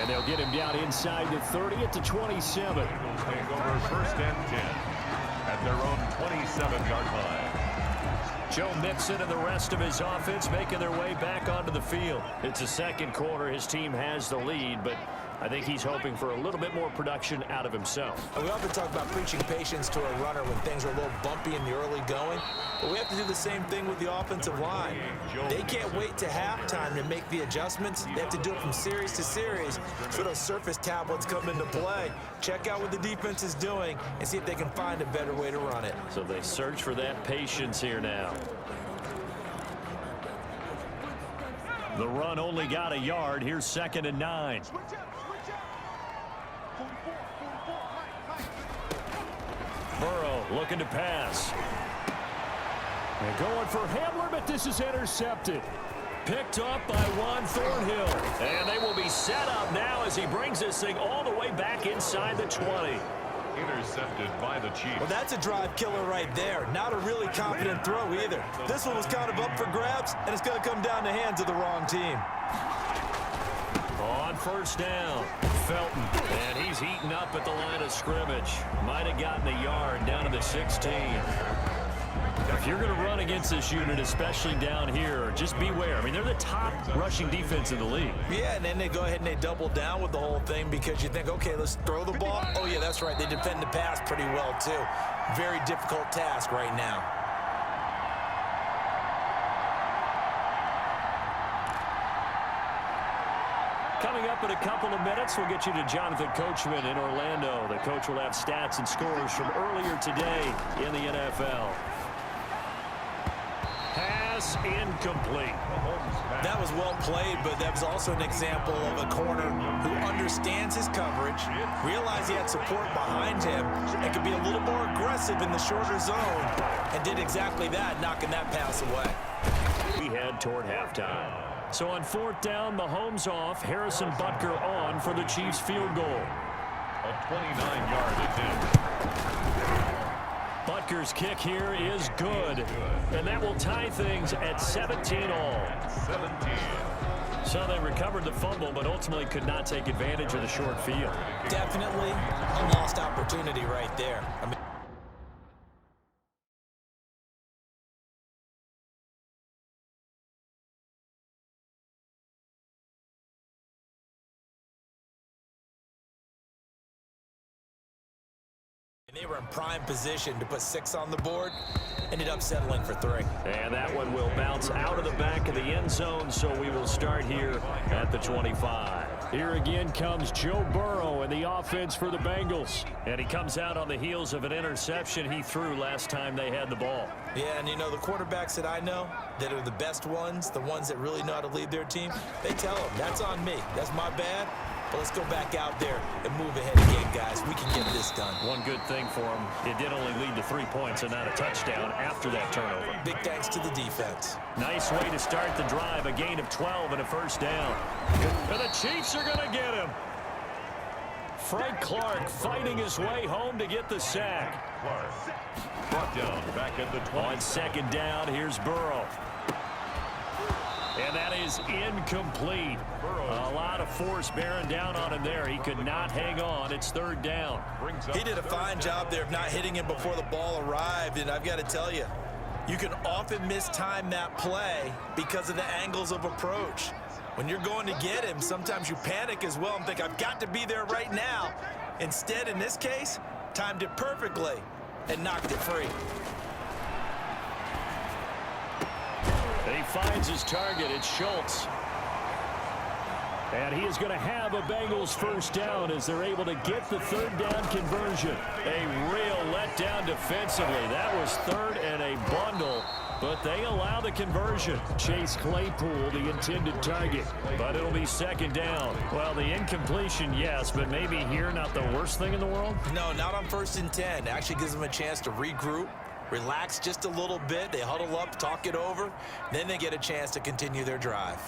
And they'll get him down inside the 30 at the 27. Eagles take over first and 10 at their own 27-yard line. Joe Mixon and the rest of his offense making their way back onto the field. It's the second quarter. His team has the lead, but I think he's hoping for a little bit more production out of himself. We often talk about preaching patience to a runner when things are a little bumpy in the early going, but we have to do the same thing with the offensive line. They can't wait to halftime to make the adjustments. They have to do it from series to series, so those surface tablets come into play. Check out what the defense is doing and see if they can find a better way to run it. So they search for that patience here now. The run only got a yard. Here's 2nd and 9. Burrow looking to pass. And going for Hamler, but this is intercepted. Picked up by Juan Thornhill. And they will be set up now as he brings this thing all the way back inside the 20. Intercepted by the Chiefs. Well, that's a drive killer right there. Not a really confident throw either. This one was kind of up for grabs, and it's going to come down the hands of the wrong team. On first down, Felton. And he's heating up at the line of scrimmage. Might have gotten a yard down to the 16. If you're going to run against this unit, especially down here, just beware. I mean, they're the top rushing defense in the league. Yeah, and then they go ahead and they double down with the whole thing because you think, okay, let's throw the ball. Oh, yeah, that's right. They defend the pass pretty well, too. Very difficult task right now. Coming up in a couple of minutes, we'll get you to Jonathan Coachman in Orlando. The coach will have stats and scores from earlier today in the NFL. Pass incomplete. That was well played, but that was also an example of a corner who understands his coverage, realized he had support behind him, and could be a little more aggressive in the shorter zone, and did exactly that, knocking that pass away. We head toward halftime. So on 4th down, Mahomes off, Harrison Butker on for the Chiefs field goal. A 29-yard attempt. Butker's kick here is good, and that will tie things at 17 all. 17. So they recovered the fumble, but ultimately could not take advantage of the short field. Definitely a lost opportunity right there. I mean, and they were in prime position to put 6 on the board. Ended up settling for 3. And that one will bounce out of the back of the end zone, so we will start here at the 25. Here again comes Joe Burrow and the offense for the Bengals. And he comes out on the heels of an interception he threw last time they had the ball. Yeah, and you know, the quarterbacks that I know that are the best ones, the ones that really know how to lead their team, they tell them, that's on me. That's my bad. But let's go back out there and move ahead again, guys. We can get this done. One good thing for him, it did only lead to 3 points and not a touchdown after that turnover. Big thanks to the defense. Nice way to start the drive, a gain of 12 and a first down. And the Chiefs are going to get him. Frank Clark fighting his way home to get the sack. Clark brought down back at the 20. On 2nd down, here's Burrow. And that is incomplete. A lot of force bearing down on him there. He could not hang on. It's 3rd down. He did a fine job there of not hitting him before the ball arrived. And I've got to tell you, you can often mistime that play because of the angles of approach. When you're going to get him, sometimes you panic as well and think, I've got to be there right now. Instead, in this case, timed it perfectly and knocked it free. He finds his target. It's Schultz. And he is going to have a Bengals first down as they're able to get the 3rd down conversion. A real letdown defensively. That was 3rd and a bundle, but they allow the conversion. Chase Claypool, the intended target, but it'll be 2nd down. Well, the incompletion, yes, but maybe here not the worst thing in the world? No, not on 1st and 10. It actually gives them a chance to regroup, relax just a little bit. They huddle up, talk it over. Then they get a chance to continue their drive.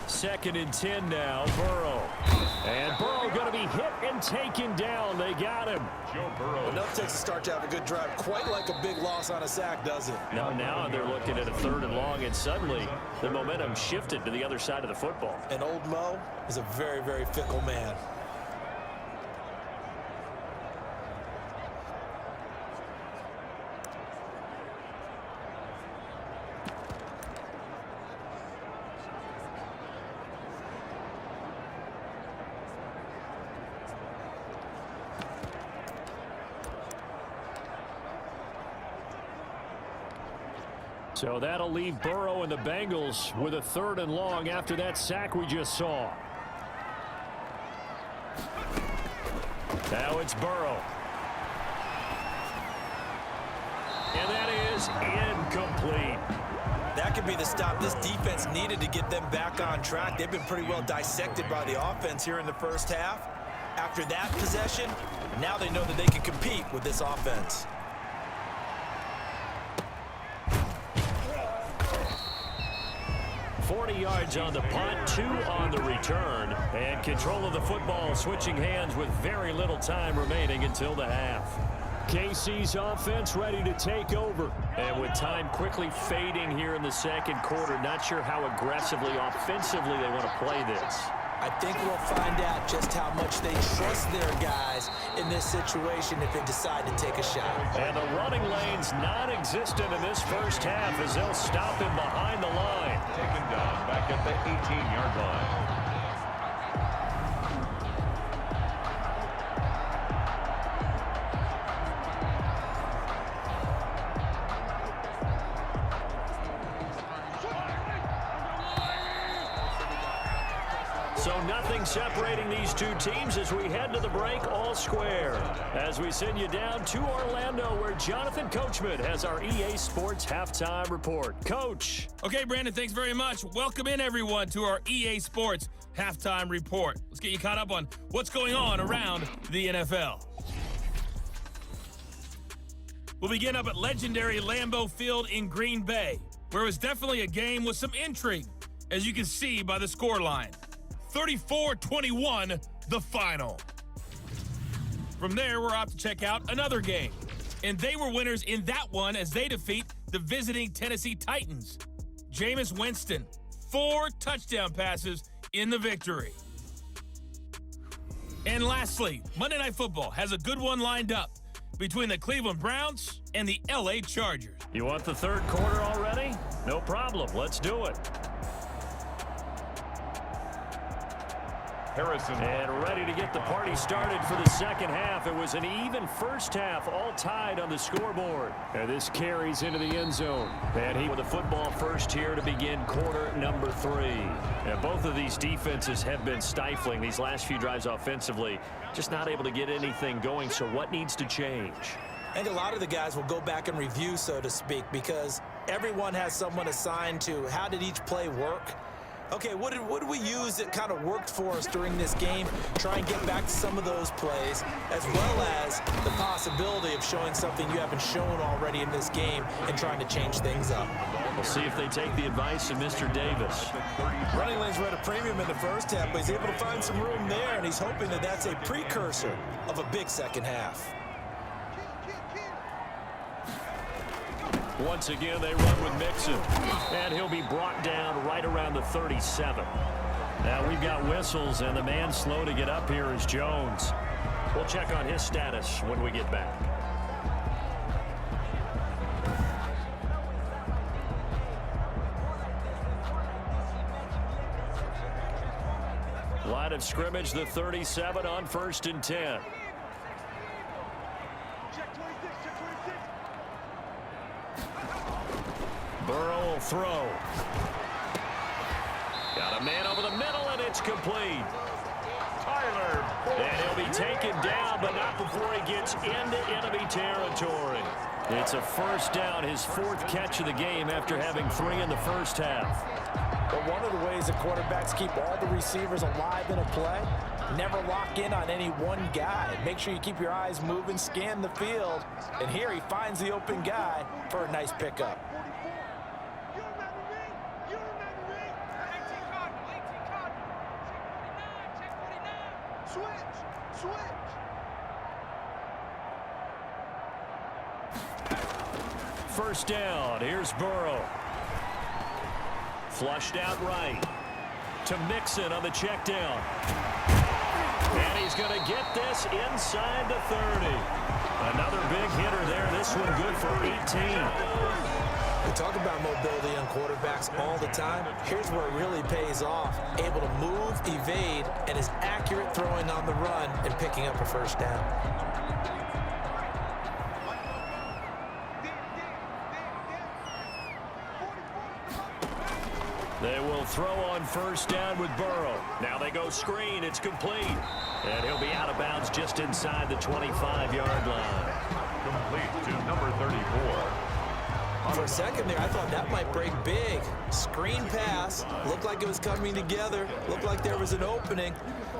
2nd and 10 now, Burrow. And Burrow going to be hit and taken down. They got him. Joe Burrow. Enough takes a start to have a good drive. Quite like a big loss on a sack, does it? Now they're looking at a 3rd and long, and suddenly the momentum shifted to the other side of the football. And old Mo is a very, very fickle man. So that'll leave Burrow and the Bengals with a 3rd and long after that sack we just saw. Now it's Burrow. And that is incomplete. That could be the stop this defense needed to get them back on track. They've been pretty well dissected by the offense here in the first half. After that possession, now they know that they can compete with this offense. Yards on the punt, 2 on the return, and control of the football switching hands with very little time remaining until the half. KC's offense ready to take over, and with time quickly fading here in the 2nd quarter, not sure how aggressively offensively they want to play this. I think we'll find out just how much they trust their guys in this situation if they decide to take a shot. And the running lane's non-existent in this first half as they'll stop him behind the line. Taken down back at the 18-yard line. So nothing separating these two teams as we head to the break all square. As we send you down to Orlando where Jonathan Coachman has our EA Sports Halftime Report. Coach. Okay, Brandon, thanks very much. Welcome in, everyone, to our EA Sports Halftime Report. Let's get you caught up on what's going on around the NFL. We'll begin up at legendary Lambeau Field in Green Bay, where it was definitely a game with some intrigue, as you can see by the scoreline. 34-21, the final. From there, we're off to check out another game. And they were winners in that one as they defeat the visiting Tennessee Titans. Jameis Winston, 4 touchdown passes in the victory. And lastly, Monday Night Football has a good one lined up between the Cleveland Browns and the LA Chargers. You want the 3rd quarter already? No problem. Let's do it. Harrison. And ready to get the party started for the 2nd half. It was an even first half, all tied on the scoreboard. And this carries into the end zone. And he with the football first here to begin quarter number 3. And both of these defenses have been stifling these last few drives offensively. Just not able to get anything going. So what needs to change? I think a lot of the guys will go back and review, so to speak, because everyone has someone assigned to how did each play work. Okay, what did we use that kind of worked for us during this game? Try and get back to some of those plays, as well as the possibility of showing something you haven't shown already in this game and trying to change things up. We'll see if they take the advice of Mr. Davis. Running lanes were at a premium in the first half, but he's able to find some room there, and he's hoping that that's a precursor of a big 2nd half. Once again, they run with Mixon, and he'll be brought down right around the 37. Now we've got whistles, and the man slow to get up here is Jones. We'll check on his status when we get back. Line of scrimmage, the 37 on 1st and 10. Burrow will throw. Got a man over the middle, and it's complete. Tyler. And he'll be taken down, but not before he gets into enemy territory. It's a first down, his 4th catch of the game after having 3 in the first half. But one of the ways that quarterbacks keep all the receivers alive in a play, never lock in on any one guy. Make sure you keep your eyes moving, scan the field. And here he finds the open guy for a nice pickup. First down. Here's Burrow. Flushed out right. To Mixon on the check down. And he's going to get this inside the 30. Another big hitter there. This one good for 18. We talk about mobility on quarterbacks all the time. Here's where it really pays off. Able to move, evade, and is accurate throwing on the run and picking up a first down. They will throw on first down with Burrow. Now they go screen. It's complete. And he'll be out of bounds just inside the 25-yard line. Complete to number 34. For a second there, I thought that might break big. Screen pass. Looked like it was coming together. Looked like there was an opening.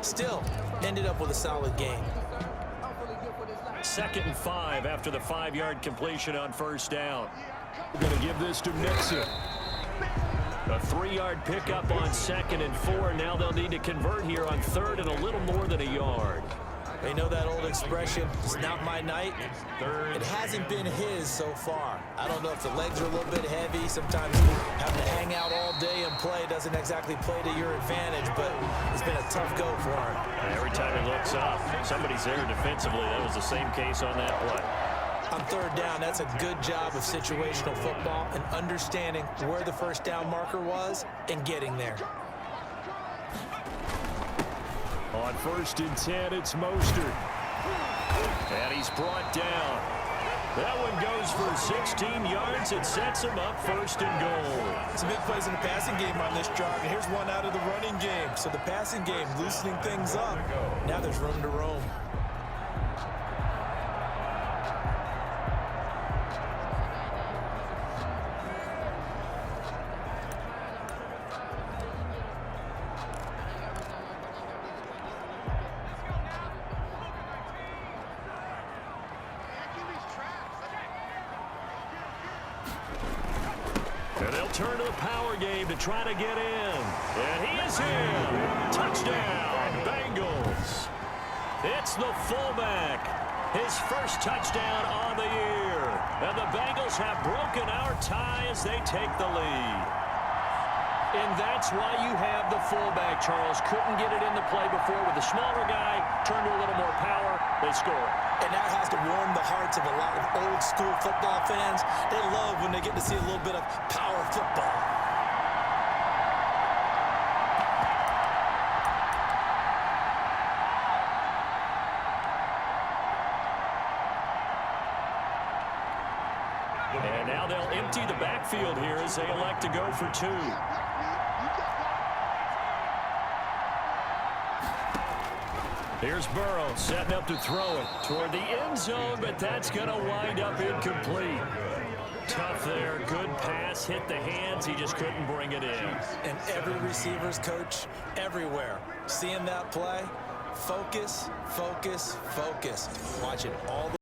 Still, ended up with a solid game. 2nd and 5 after the 5-yard completion on first down. We're going to give this to Mixon. A 3-yard pickup on 2nd and 4. Now they'll need to convert here on 3rd and a little more than a yard. They know that old expression, it's not my night. It hasn't been his so far. I don't know if the legs are a little bit heavy. Sometimes having to hang out all day and play doesn't exactly play to your advantage, but it's been a tough go for him. Every time he looks up, somebody's there defensively. That was the same case on that play. On 3rd down, that's a good job of situational football and understanding where the first down marker was and getting there. On 1st and 10, it's Mostert. And he's brought down. That one goes for 16 yards. It sets him up 1st and goal. Some big plays in the passing game on this drive, and here's one out of the running game. So the passing game loosening things up. Now there's room to roam. And they'll turn to the power game to try to get in. And he is in. Touchdown, Bengals. It's the fullback. His first touchdown on the year. And the Bengals have broken our tie as they take the lead. And that's why you have the fullback, Charles. Couldn't get it into play before with the smaller guy. Turned to a little more power. They score. And that has to warm the hearts of a lot of old-school football fans. They love when they get to see a little bit of power football. And now they'll empty the backfield here as they elect to go for 2. Here's Burrow setting up to throw it toward the end zone, but that's going to wind up incomplete. Tough there. Good pass. Hit the hands. He just couldn't bring it in. And every receiver's coach everywhere. Seeing that play, focus, focus, focus. Watch it all the